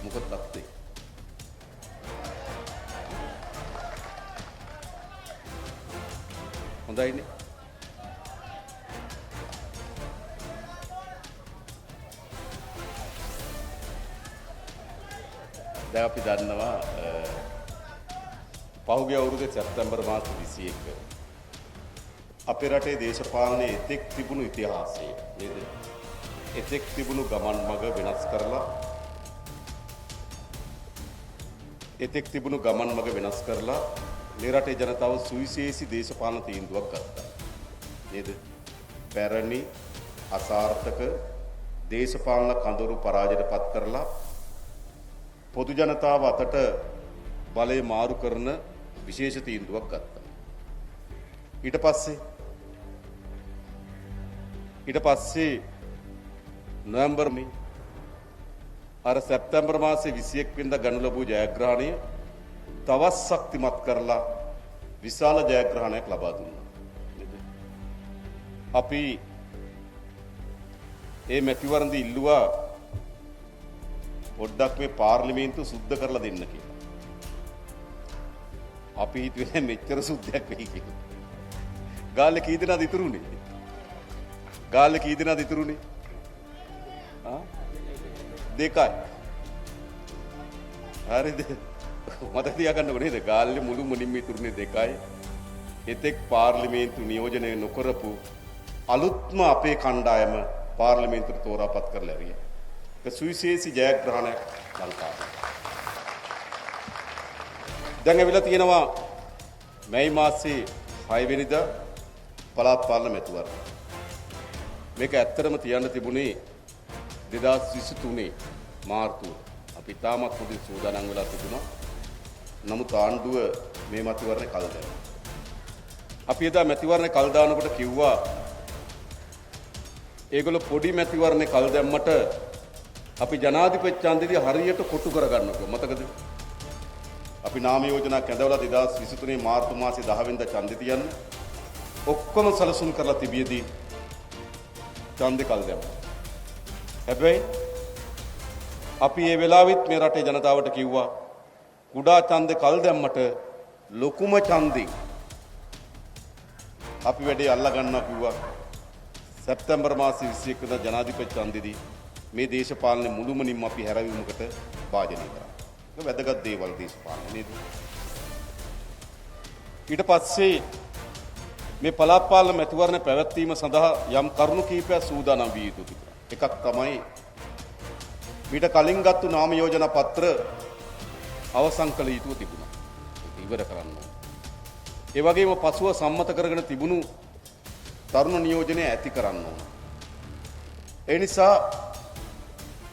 මොකද තත්ත්වය? හොඳයිනේ. දැන් අපි දන්නවා පහුගිය අවුරුද්දේ සැප්තැම්බර් මාස 21 අපේ රටේ දේශපාලනයේ එතෙක් තිබුණු ඉතිහාසය නේද? එතෙක් තිබුණු ගමන් මඟ වෙනස් කරලා මේ රටේ ජනතාව සුවිශේෂී දේශපාලන තීන්දුවක් ගත්තා. නේද? පැරණි අසාර්ථක දේශපාලන කඳවුරු පරාජයට පත් කරලා පොදු ජනතාව අතට බලය මාරු කරන විශේෂ තීන්දුවක් ගත්තා. ඊට පස්සේ නොවැම්බර් අර සැප්තැම්බර් මාසේ 21 වෙනිදා ගනු ලැබූ ජයග්‍රහණය තවත් ශක්තිමත් කරලා විශාල ජයග්‍රහණයක් ලබා දුන්නා. අපි මේ මැතිවරණදි ඉල්ලුවා පොඩ්ඩක් මේ පාර්ලිමේන්තුව සුද්ධ කරලා දෙන්න කියලා. අපි හිතුවේ මෙච්චර සුද්ධයක් වෙයි කියලා. ගාල්ලේ කී දෙනාද ඉතුරුනේ? දෙකයි. හරිද? මතක තියාගන්න ඕනේ නේද? ගාල්ලේ මුළු මුලින්ම ඉතුරුනේ දෙකයි. එතෙක් පාර්ලිමේන්තු නියෝජනය නොකරපු අලුත්ම අපේ කණ්ඩායම පාර්ලිමේන්තුවට තෝරාපත් කරලා ඇරියා. ඒක සුවිශේෂී ජයග්‍රහණයක් ලංකාවේ. දැන් ඇවිල්ලා තියෙනවා මැයි මාසේ 6 වෙනිදා පළාත් පාලන මැතිවරණ. මේක ඇත්තටම තියන්න තිබුණේ 2023 මාර්තුවේ. අපි තාමත් පොඩි සූදානම් වෙලා තිබුණා. නමුත් ආණ්ඩුව මේ මැතිවරණේ කල් දැම්මා. අපි එදා මැතිවරණේ කල් දානකොට කිව්වා ඒගොල්ලෝ පොඩි මැතිවරණේ කල් දැම්මට අපි ජනාධිපති ඡන්දෙදී හරියට කොටු කරගන්නකෝ. මතකද? අපි නාම යෝජනා කැඳවලා 2023 මාර්තු මාසේ 10 වෙනිදා ඡන්දෙ තියන්න ඔක්කොම සැලසුම් කරලා තිබියදී ඡන්දෙ කල් දැම්මා. හැබැයි අපි මේ වෙලාවෙත් මේ රටේ ජනතාවට කිව්වා කුඩා ඡන්දෙ කල් දැම්මට ලොකුම ඡන්දෙ අපි වැඩේ අල්ලා ගන්නවා කිව්වා. සැප්තැම්බර් මාසේ 21 වෙනිදා ජනාධිපති ඡන්දෙදී මේ දේශපාලනේ මුළුමනින්ම අපි හැරවීමකට වාජනය කරා. ඒක වැදගත් දේවල් දේශපාලනේ නේද? ඊට පස්සේ මේ පළාත් පාලන මැතිවරණ පැවැත්වීම සඳහා යම් කරුණු කීපයක් සූදානම් විය යුතු තිබුණා. එකක් තමයි ඊට කලින් ගත්තු නාම යෝජනා පත්‍ර අවසන් කළ යුතු තිබුණා. ඒක ඉවර කරන්න ඕන. ඒ වගේම පසුව සම්මත කරගෙන තිබුණු තරුණ නියෝජනය ඇති කරන්න ඕන. ඒ නිසා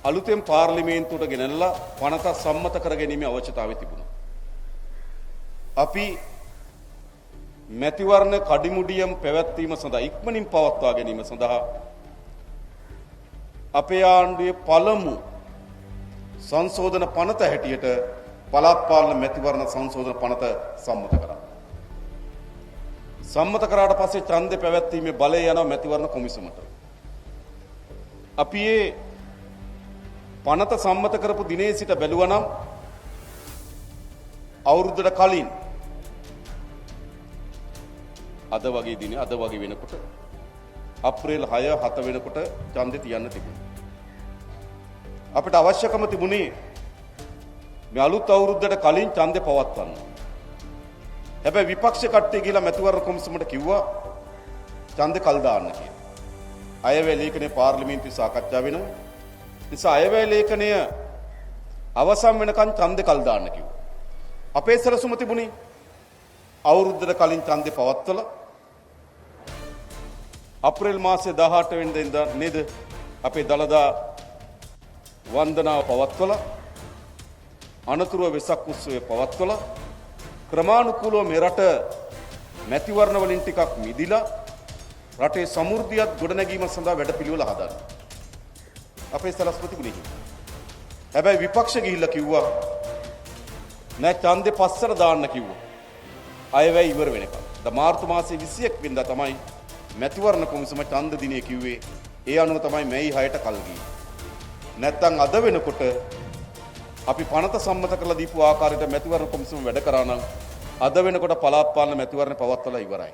අලුතෙන් පාර්ලිමේන්තුවට ගෙනල්ලා පනත සම්මත කර ගැනීමේ අවශ්‍යතාවය තිබුණා. අපි මැතිවරණ කඩිමුඩියම් පැවැත්වීම සඳහා ඉක්මනින් පවත්වා ගැනීම සඳහා අපේ ආණ්ඩුවේ පළමු සංශෝධන පනත හැටියට පළාත් පාලන මැතිවරණ සංශෝධන පනත සම්මත කරා. සම්මත කරාට පස්සේ ඡන්දේ පැවැත්වීමේ බලය යනවා මැතිවරණ කොමිසමට. අපි මේ පනත සම්මත කරපු දිනේ සිට බැලුවා නම් අවුරුද්දට කලින් අද වගේ දිනේ අද වගේ වෙනකොට අප්‍රේල් 6 7 වෙනකොට ඡන්දේ තියන්න තිබුණා. අපිට අවශ්‍යකම තිබුණේ මේ අලුත් අවුරුද්දට කලින් ඡන්දේ පවත්වන්න. හැබැයි විපක්ෂ කට්ටිය ගිහලා මැතිවරණ කොමිසමට කිව්වා ඡන්දේ කල් දාන්න කියලා. අයවැය ලේඛනයේ පාර්ලිමේන්තුවේ සාකච්ඡා වෙනවා. නිසා අයවැය ලේඛනය අවසන් වෙනකන් ඡන්දේ කල් දාන්න කිව්වා. අපේ සැලසුම තිබුණේ අවුරුද්දට කලින් ඡන්දේ පවත්වලා අප්‍රේල් මාසේ 18 වෙනිදා ඉඳන් නේද අපේ දළදා වන්දනාව පවත්වලා අනතුරුව වෙසක් උත්සවය පවත්වලා ක්‍රමානුකූලව මේ රට මැතිවරණ වලින් ටිකක් මිදිලා රටේ සමෘද්ධියත් ගොඩනැගීම සඳහා වැඩපිළිවෙල හදන්න. අපේ සලස්පති තිබුණේ. හැබැයි විපක්ෂ ගිහිල්ලා කිව්වා නෑ ඡන්දේ පස්සට දාන්න කිව්වා. අයවැය ඉවර වෙනකම්. මාර්තු මාසේ 21 වෙනිදා තමයි මැතිවරණ කොමිසම ඡන්ද දිනේ කිව්වේ. ඒ අනුව තමයි මැයි 6ට කල් ගියේ. නැත්තම් අද වෙනකොට අපි පනත සම්මත කරලා දීපු ආකාරයට මැතිවරණ කොමිසම වැඩ කරා නම් අද වෙනකොට පළාත් පාලන මැතිවරණ පවත්වලා ඉවරයි.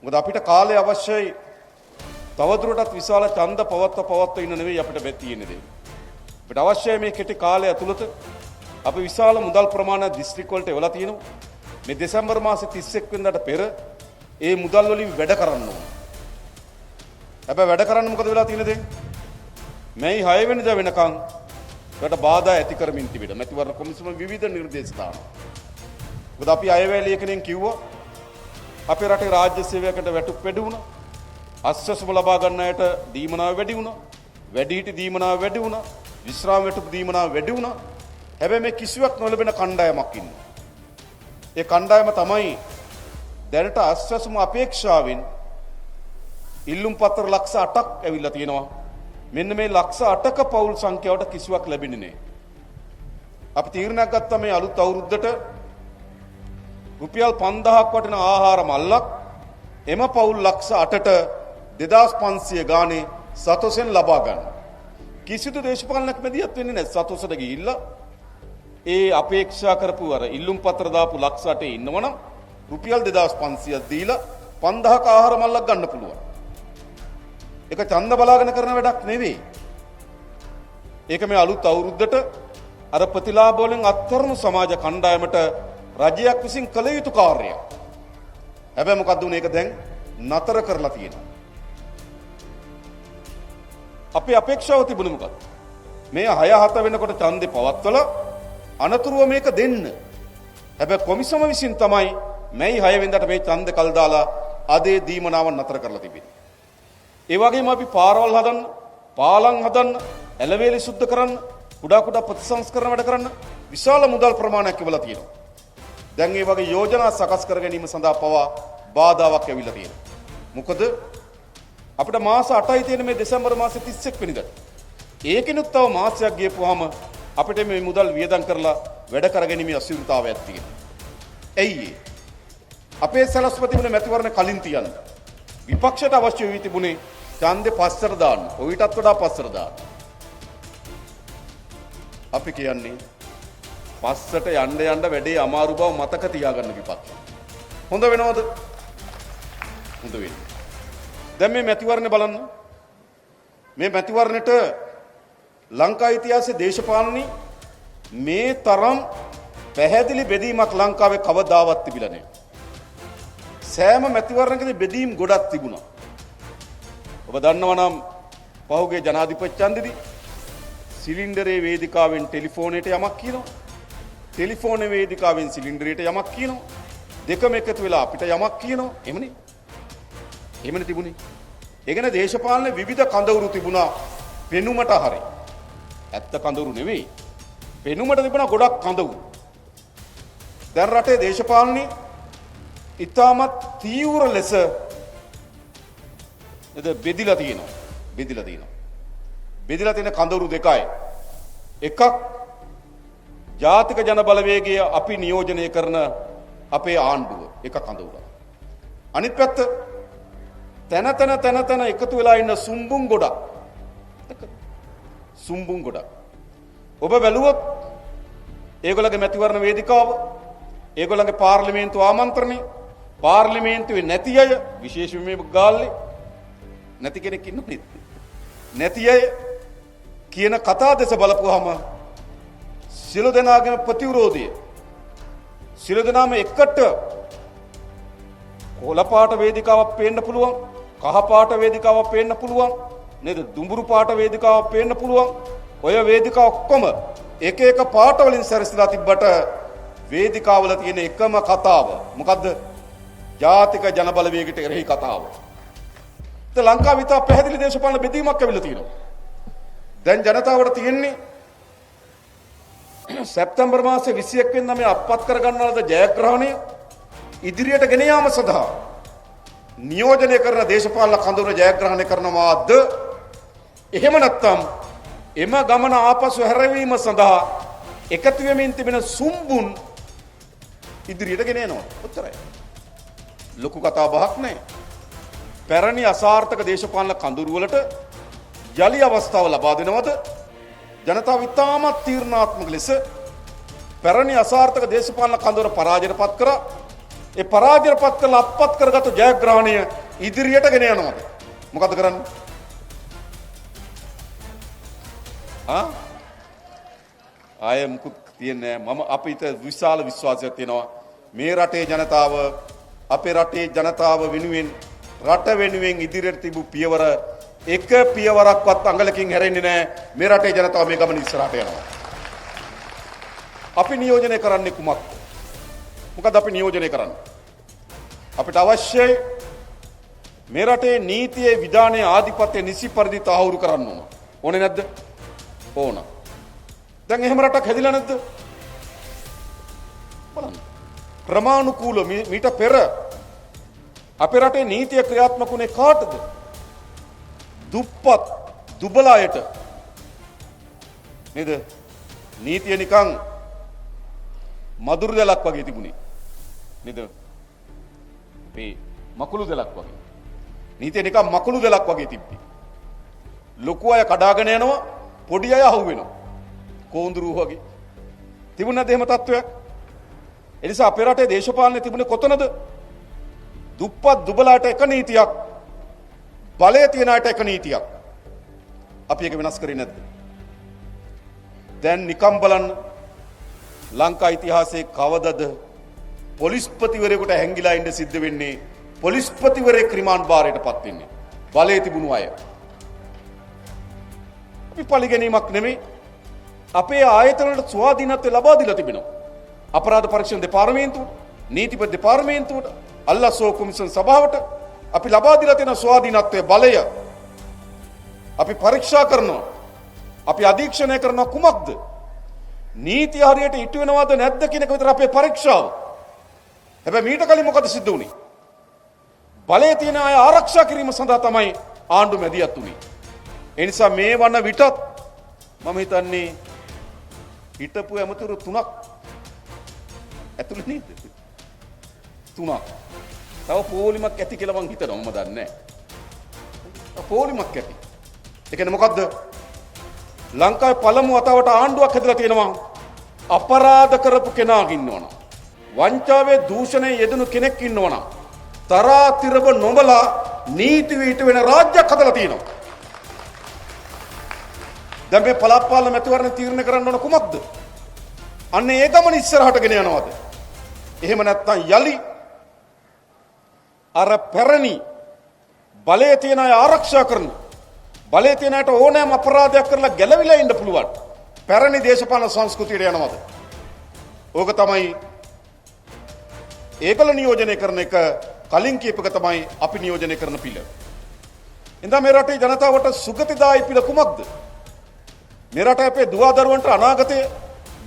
මොකද අපිට කාලය අවශ්‍යයි තවදුරටත් විශාල ඡන්ද පවත්ව ඉන්න නෙවෙයි අපිට තියෙන්නේ දේ. අපිට අවශ්‍යයි මේ කෙටි කාලය ඇතුළත අපි විශාල මුදල් ප්‍රමාණයක් දිස්ත්‍රික් වලට එවලා තියෙනවා. මේ දෙසැම්බර් මාසේ 31 වෙනිදාට පෙර ඒ මුදල් වලින් වැඩ කරන්න ඕන. හැබැයි වැඩ කරන්න මොකද වෙලා තියෙන්නේ? මේ 6 වෙනිදා වෙනකන් ඒකට බාධා ඇති කරමින් තිබෙනවා. මැතිවරණ කොමිසම විවිධ නිර්දේශ දානවා. මොකද අපි අයවැය ලේඛනයෙන් කිව්වා අපේ රටේ රාජ්‍ය සේවයකට වැටුප් වැඩි වුණා. අස්වැසුම ලබා ගන්න අයට දීමනාව වැඩි වුණා. වැඩිහිටි දීමනාව වැඩි වුණා. විශ්‍රාම වැටුප් දීමනාව වැඩි වුණා. හැබැයි මේ කිසිවක් නොලැබෙන කණ්ඩායමක් ඉන්නවා. ඒ කණ්ඩායම තමයි දැනට අස්වැසුම අපේක්ෂාවෙන් ඉල්ලුම් පත්‍ර ලක්ෂ 8ක් ඇවිල්ලා තියෙනවා. මෙන්න මේ ලක්ෂ 8ක පවුල් සංඛ්‍යාවට කිසිවක් ලැබෙන්නේ නැහැ. අපි තීරණයක් ගත්තා මේ අලුත් අවුරුද්දට රුපියල් 5000ක් වටින ආහාර මල්ලක් එම පවුල් ලක්ෂ 8ට 2500 ගානේ සතොසෙන් ලබා ගන්න. කිසිදු දේශපාලනයක් මැදිහත් වෙන්නේ නැහැ. සතොසට ගිහිල්ලා ඒ අපේක්ෂා කරපු අර ඉල්ලුම් පත්‍ර දාපු ලක්ෂ 8 ඉන්නවනම් රුපියල් 2500ක් දීලා 5000ක ආහාර මල්ලක් ගන්න පුළුවන්. ඒක ඡන්ද බලාගෙන කරන වැඩක් නෙවෙයි. ඒක මේ අලුත් අවුරුද්දට අර ප්‍රතිලාභ වලින් අත්තරණු සමාජ කණ්ඩායමට රජයක් විසින් කළ යුතු කාර්යයක්. හැබැයි මොකද්ද උනේ? ඒක දැන් නතර කරලා තියෙනවා. අපේ අපේක්ෂාව තිබුණේ මොකද්ද? මේ 6-7 වෙනකොට ඡන්දේ පවත්වලා අනතුරුව මේක දෙන්න. හැබැයි කොමිසම විසින් තමයි මේ 6 වෙනිදාට මේ ඡන්ද කල් දාලා අදේ දීමනාව නතර කරලා තිබෙන්නේ. ඒ වගේම අපි පාරවල් හදන්න, පාලම් හදන්න, ඇලවේලි සුද්ධ කරන්න, කුඩා ප්‍රතිසංස්කරණ වැඩ කරන්න විශාල මුදල් ප්‍රමාණයක් ඉවලා තියෙනවා. දැන් මේ වගේ යෝජනා සකස් කර ගැනීම සඳහා පවා බාධාවක් ඇවිල්ලා තියෙනවා. මොකද අපිට මාස 8යි තියෙන මේ දෙසැම්බර් මාසේ 31 වෙනිදාට. ඒකිනුත් තව මාසයක් ගියපුවාම අපිට මේ මුදල් වියදම් කරලා වැඩ කරගැනීමේ අසීරුතාවයක් තියෙනවා. ඇයි ඒ? අපේ සලස්ව තිබුණේ මැතිවරණ කලින් තියන්න. විපක්ෂයට අවශ්‍ය වී තිබුණේ ඡන්දේ පස්සට දාන්න. ඔయితත් වඩා පස්සට දාන්න. අපි කියන්නේ පස්සට යන්න වැඩේ අමාරු බව මතක තියාගන්න විපක්ෂ. හොඳ වෙනවද? හොඳ වෙන්නේ. දැන් මේ මැතිවරණය බලන්න. මේ මැතිවරණයට ලංකා ඉතිහාසයේ දේශපාලනේ මේ තරම් පැහැදිලි බෙදීමක් ලංකාවේ කවදාවත් තිබිලා නැහැ. සෑම මැතිවරණයකදී බෙදීම් ගොඩක් තිබුණා. ඔබ දන්නවා නම් පහුගිය ජනාධිපති ඡන්දෙදී සිලින්ඩරේ වේදිකාවෙන් ටෙලිෆෝනයට යමක් කියනවා. ටෙලිෆෝනේ වේදිකාවෙන් සිලින්ඩරයට යමක් කියනවා. දෙකම එකතු වෙලා අපිට යමක් කියනවා. එහෙමනේ. එහෙමනේ තිබුණේ. ඒ කියන්නේ දේශපාලනේ විවිධ කඳවුරු තිබුණා. පෙනුමට හරි. ඇත්ත කඳවුරු නෙවෙයි. පෙනුමට තිබුණා ගොඩක් කඳවුරු. දැන් රටේ දේශපාලනේ ඉතාමත් තීව්‍ර ලෙස බෙදිලා තියෙනවා. බෙදිලා තියෙන කඳවුරු දෙකයි. එකක් ජාතික ජන බලවේගය අපි නියෝජනය කරන අපේ ආණ්ඩුව. එක කඳවුරක්. අනිත් පැත්ත තැන එකතු වෙලා ඉන්න සුම්බුන් ගොඩක්. සුම්බුන් ගොඩක්. ඔබ බැලුවොත් ඒගොල්ලගේ මැතිවරණ වේදිකාව, ඒගොල්ලගේ පාර්ලිමේන්තු ආමන්ත්‍රණය, පාර්ලිමේන්තුවේ නැති අය, විශේෂයෙන් මේ ගාල්ලේ නැති කෙනෙක් ඉන්නුනේ. නැති අය කියන කතා දෙස බලපුවාම සියලු දෙනාගේම ප්‍රතිවිරෝධය, සියලු දෙනාම එකට කොළ පාට වේදිකාවක් පේන්න පුළුවන්, කහ පාට වේදිකාවක් පේන්න පුළුවන්, නේද? දුඹුරු පාට වේදිකාවක් පේන්න පුළුවන්. ඔය වේදිකා ඔක්කොම එක එක පාට වලින් සැරසීලා තිබ්බට වේදිකාවල තියෙන එකම කතාව මොකද්ද? ජාතික ජන බලවේගයට එරෙහි කතාව. දැන් ලංකාව විතර පැහැදිලි දේශපාලන බෙදීමක් ඇවිල්ලා තියෙනවා. දැන් ජනතාවට තියෙන්නේ සැප්තැම්බර් මාසේ 21 වෙනිදා මේ අත්පත් කර ගන්නා ලද ජයග්‍රහණය ඉදිරියට ගෙන යාම සඳහා නියෝජනය කරන දේශපාලන කඳවුර ජයග්‍රහණය කරනවාද? එහෙම නැත්නම් එම ගමන ආපසු හැරවීම සඳහා එකතු වෙමින් තිබෙන සුම්බුන් ඉදිරියට ගෙන යනවා. උත්තරයි. ලොකු කතා බහක් නැහැ. පැරණි අසාර්ථක දේශපාලන කඳවුරු වලට යලි අවස්ථාව ලබා දෙනවද? ජනතාව ඉතාමත් තීරණාත්මක ලෙස පැරණි අසාර්ථක දේශපාලන කඳවුර පරාජයට පත් කරා. ඒ පරාජයට පත් කරලා අත්පත් කරගත්තු ජයග්‍රහණය ඉදිරියට ගෙන යනවාද? මොකද කරන්නේ? ආය මුකුත් තියන්නේ මම අපිට විශාල විශ්වාසයක් තියෙනවා මේ රටේ ජනතාව අපේ රටේ ජනතාව වෙනුවෙන් රට වෙනුවෙන් ඉදිරියට තිබු පියවර එක පියවරක්වත් අඟලකින් හැරෙන්නේ නැහැ. මේ රටේ ජනතාව මේ ගමන ඉස්සරහට යනවා. අපි නියෝජනය කරන්නේ කුමක්ද? මොකද අපි නියෝජනය කරන්නේ? අපිට අවශ්‍යයි මේ රටේ නීතියේ විධානයේ ආධිපත්‍ය නිසි පරිදි තහවුරු කරන්න ඕන. ඕනේ නැද්ද? ඕන. දැන් එහෙම රටක් හැදිලා නැද්ද? බලන්න. ක්‍රමානුකූල මීට පෙර අපේ රටේ නීතිය ක්‍රියාත්මක වුණේ කාටද? දුප්පත් දුබල අයට. නේද? නීතිය නිකන් මදුරු දෙලක් වගේ තිබුණේ. නේද? මේ මකුළු දෙලක් වගේ. නීතිය නිකන් මකුළු දෙලක් වගේ තිබ්බේ. ලොකු අය කඩාගෙන යනවා, පොඩි අය අහු වෙනවා. කෝඳුරු වගේ. තිබුණ නැද එහෙම තත්වයක්? ඒ නිසා අපේ රටේ දේශපාලනේ තිබුණේ කොතනද? දුප්පත් දුබලට එක නීතියක්, බලය තියන අයට එක නීතියක්. අපි ඒක වෙනස් කරේ නැද්ද? දැන් නිකම් බලන්න ලංකා ඉතිහාසයේ කවදද පොලිස්පතිවරයෙකුට හැංගිලා ඉන්න සිද්ධ වෙන්නේ? පොලිස්පතිවරයෙක් රිමාන්ඩ් භාරයටපත් වෙන්නේ බලය තිබුණු අය. අපි පරිගැනීමක් නෙමෙයි, අපේ ආයතනවලට ස්වාධීනත්වය ලබා දීලා තිබෙනවා. අපරාධ පරීක්ෂණ දෙපාර්තමේන්තුවට, නීතිපති දෙපාර්තමේන්තුවට, අල්ලාසෝ කොමිෂන් සභාවට අපි ලබා දීලා තියෙන ස්වාධීනත්වයේ බලය අපි පරීක්ෂා කරනවා. අපි අධීක්ෂණය කරනවා කුමක්ද? නීතිය හරියට ඉටු වෙනවද නැද්ද කියන එක විතර අපේ පරීක්ෂාව. හැබැයි මීට කලින් මොකද සිද්ධ වුනේ? බලය තියෙන අය ආරක්ෂා කිරීම සඳහා තමයි ආණ්ඩුව මැදිහත් වුනේ. ඒ නිසා මේ වන විටත් මම හිතන්නේ හිටපු ඇමතුරු 3ක් ඇතුළේ නේද? 3ක්. තව පොලිමක් ඇති කියලා මං හිතනවා. මම දන්නේ නැහැ. පොලිමක් ඇති. ඒ කියන්නේ මොකද්ද? ලංකාවේ පළමු වතාවට ආණ්ඩුවක් හැදලා තියෙනවා. අපරාධ කරපු කෙනාක් ඉන්නවනම්, වංචාවේ දූෂණයේ යෙදුණු කෙනෙක් ඉන්නවනම්, තරාතිරව නොබලා නීති විහිට වෙන රාජ්‍යයක් හදලා තියෙනවා. දැන් මේ පළාත් පාලන මැතිවරණ තීරණය කරන්න ඕන කුමක්ද? අන්න ඒ ගමන ඉස්සරහට ගෙන යනවාද? එහෙම නැත්නම් යලි අර පැරණි බලය තියෙන අය ආරක්ෂා කරන, බලය තියෙන අයට ඕනෑම අපරාධයක් කරලා ගැලවිලා ඉන්න පුළුවන් පැරණි දේශපාලන සංස්කෘතියට යනවාද? ඕක තමයි ඒකල නියෝජනය කරන එක. කලින් කියප එක තමයි අපි නියෝජනය කරන පිළ. එඳා මේ රටේ ජනතාවට සුගතිදායි පිළ කුමක්ද? මේ රට අපේ දුවා දරුවන්ට අනාගතයේ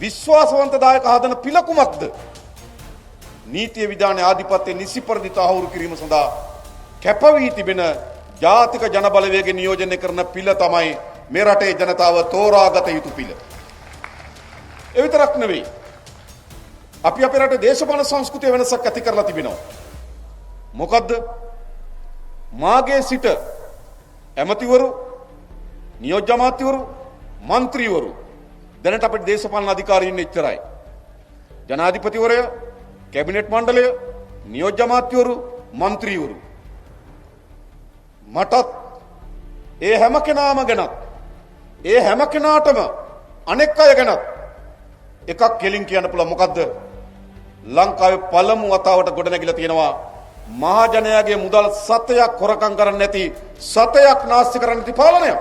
විශ්වාසවන්තදායක හදන පිළ කුමක්ද? නීතිය විධානයේ ආධිපත්‍ය නිසි පරිදි තහවුරු කිරීම සඳහා කැපවී තිබෙන ජාතික ජනබලවේගය නියෝජනය කරන පිළ තමයි මේ රටේ ජනතාව තෝරාගත යුතු පිළ. ඒ විතරක් නෙවෙයි, අපි අපේ රටේ දේශපාලන සංස්කෘතිය වෙනසක් ඇති කරලා තිබෙනවා. මොකද්ද? මාගේ සිට ඇමතිවරු, නියෝජ්‍ය අමාත්‍යවරු, මන්ත්‍රීවරු, දැනට අපේ දේශපාලන අධිකාරීන් එච්චරයි. ජනාධිපතිවරය, කැබිනට් මණ්ඩලය, නියෝජ්‍ය අමාත්‍යවරු, මන්ත්‍රීවරු. මටත් ඒ හැම කෙනාම ගැනත්, ඒ හැම කෙනාටම අනෙක් අය ගැනත් එකක් කෙලින් කියන්න පුළුවන්. මොකද්ද? ලංකාවේ පළමු වතාවට ගොඩනැගිලා තියෙනවා මහජනයාගේ මුදල් සතයක් හොරකම් කරන්නේ නැති, සතයක් නාස්ති කරන්නේ නැති පාලනයක්.